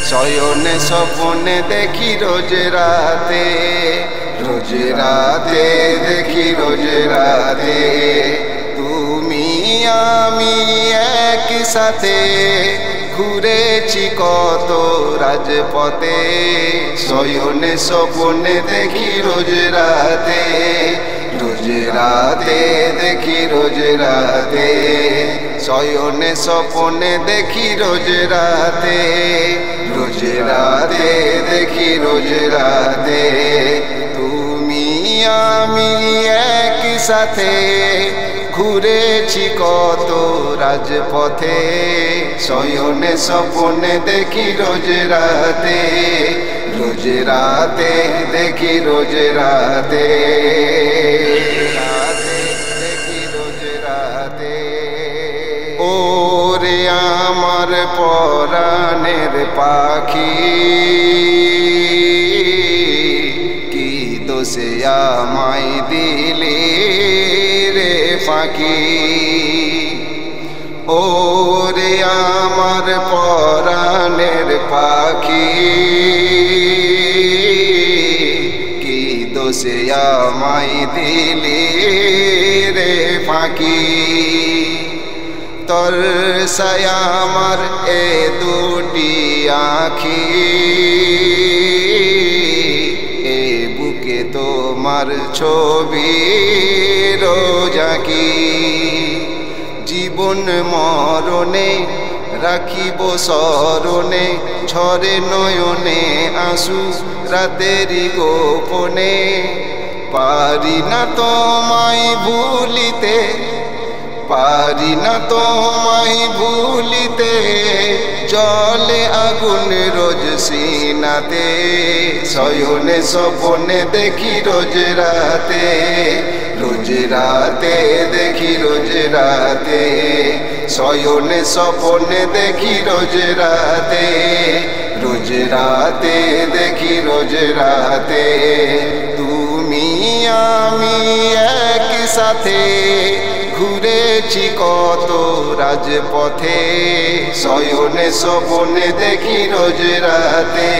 শয়নে স্বপনে দেখি রোজ রাতে, রোজ রাতে দেখি রোজ রাতে, তুমি আমি একই সাথে ঘুরেছি কত রাজপথে। শয়নে স্বপনে দেখি রোজ রাতে, রোজ রাতে দেখি রোজ রাতে, শয়নে স্বপনে দেখি রোজ রাতে, রোজ রাতে দেখি রোজ রাতে, তুমি আমি একই সাথে ঘুরেছি কত রাজপথে। শয়নে স্বপনে দেখি রোজ রাতে, রোজ রাতে দেখি রোজ রাতে, দেখি রোজ রাতে। ওরে আমার পরাণের পাখি, কি দোষে আমায় দিলি রে ফাঁকি। ওরে আমার পরাণের পাখি, কি দোষে আমায় দিলি রে ফাঁকি। তরসায় আমার এ দুটি আঁখি, এ বুকে তোমার ছবি রোজাকি। জীবন মরণে রাখিব স্মরণে, ঝরে নয়নে আঁসু রাতেরি গোপনে। পারি না তোমায় ভুলিতে, পারি না তোমায় ভুলিতে, জলে আগুন রোজ সিনাতে। শয়নে স্বপনে দেখি রোজ রাতে, রোজ রাতে দেখি রোজ রাতে, শয়নে স্বপনে দেখি রোজ রাতে, রোজ রাতে দেখি রোজ রাতে, তুমি আমি একই সাথে ঘুরেছি কত রাজপথে। শয়নে স্বপনে দেখি রোজ রাতে,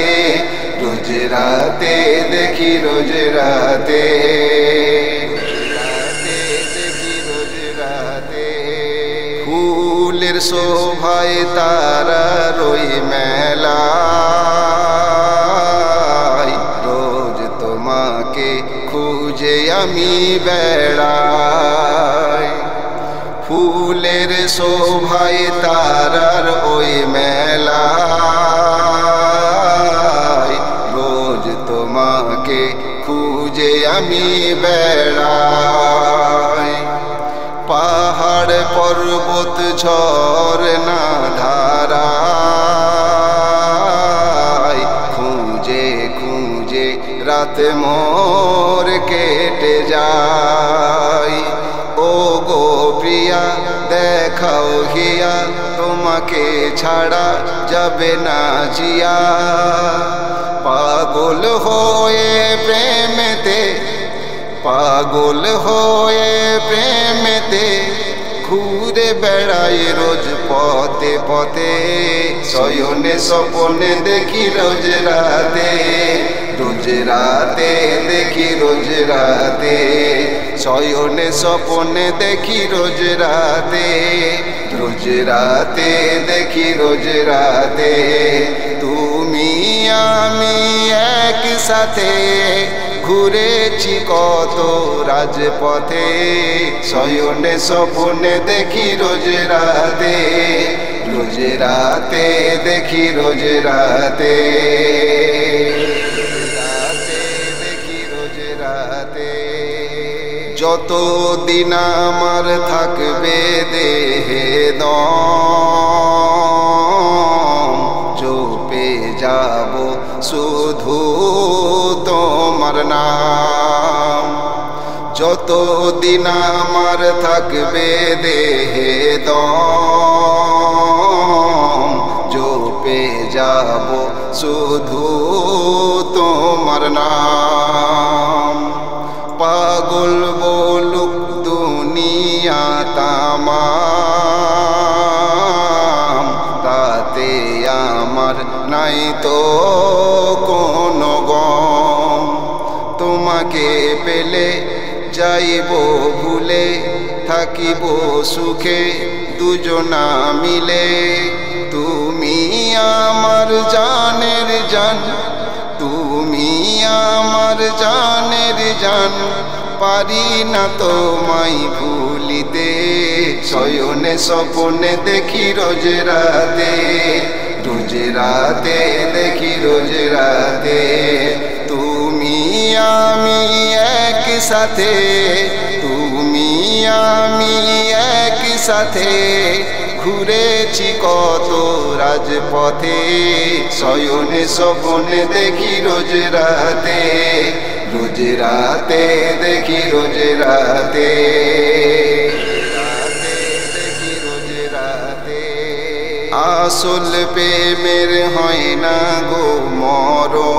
রোজ রাতে দেখি রোজ রাতে, দেখি রোজ রাতে। ফুলের শোভায় তারা রই মেলায়, রোজ তোমাকে খুঁজে আমি বেড়াই। ফুলের শোভায় তারার ওই মেলায়, রোজ তোমাকে খুঁজে আমি বেড়াই। পাহাড় পর্বত ঝরনা ধারায়, খুঁজে খুঁজে রাত মোর কেটে যায়। ও গো প্রিয়া দেখাও হিয়া, তোমাকে ছাড়া যাবে না জিয়া। পাগল হয়ে প্রেমেতে, পাগল হয়ে প্রেমেতে, ঘুরে বেড়াই রোজ পথে পথে। শয়নে স্বপনে দেখি রোজ রাতে, রোজ রাতে দেখি রোজ রাতে, শয়নে স্বপনে দেখি রোজ রাতে, রোজ রাতে দেখি রোজ রাতে, তুমি আমি একই সাথে ঘুরেছি কত রাজপথে। শয়নে স্বপনে দেখি রোজ রাতে, রোজ রাতে দেখি রোজ রাতে, দেখি রোজ রাতে। যত দিন আমার থাকবে দেহে দম, চোপে যাব শুধু তোমার নাম। যত দিন আমার থাকবে দেহে দম, চোপে যাব শুধু তোমার নাম। পাগল বলুক দুনিয়া তামাম, তাতে আমার আমার নাই তো কোনো গম। তোমাকে পেলে যাইব ভুলে, থাকিব সুখে দুজনা মিলে। তুমি আমার জানের জান, তুমি আমার জানের জান, পারি না তোমায় ভুলিতে। শয়নে স্বপনে দেখি রোজ রাতে, রোজ রাতে দেখি রোজ রাতে। তুমি আমি এক সাথে, তুমি আমি এক সাথে, ঘুরেছি কত রাজপথে। শয়নে স্বপনে দেখি রোজ রাতে, রোজ রাতে দেখি রোজ রাতে, দেখি রোজ রাতে। আসল প্রেমের হয় না গো মরণ,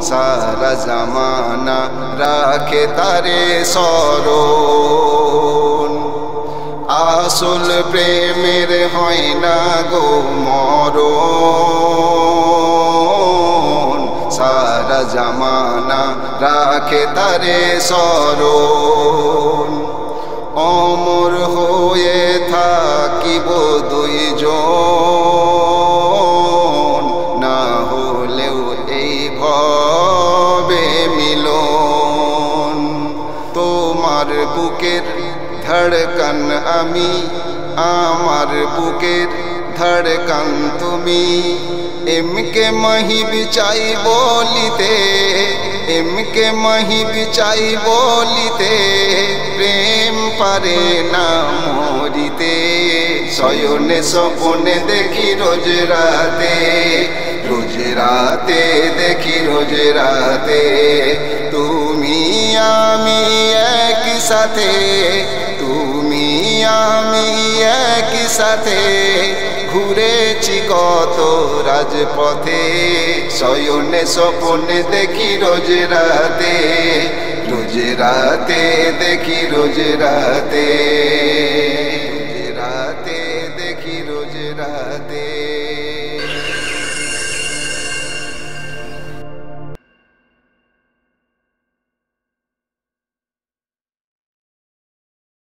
সারা জামানা রাখে তারে স্মরণ। আসল প্রেমের হয় না গো মরণ, সারা জামানা রাখে তারে স্মরণ। অমর হয়ে থাকিব দুইজন, না হলেও এই ভবে মিলন। তোমার বুকের ধড়কন আমি, আমার বুকের ধড়কন তুমি। এমকে মহিব চাই বলিতে, এমকে মহিব চাই বলিতে, প্রেম পারে না মরিতে। শয়নে স্বপনে দেখি রোজ রাতে, রোজ রাতে দেখি রোজ রাতে। তুমি আমি এক সাথে, তুমি আমি এক সাথে, ঘুরেছি কত রাজপথে। শয়নে স্বপনে দেখি রোজ রাতে, রোজ রাতে দেখি রোজ রাতে, রোজ রাতে দেখি রোজ রাতে।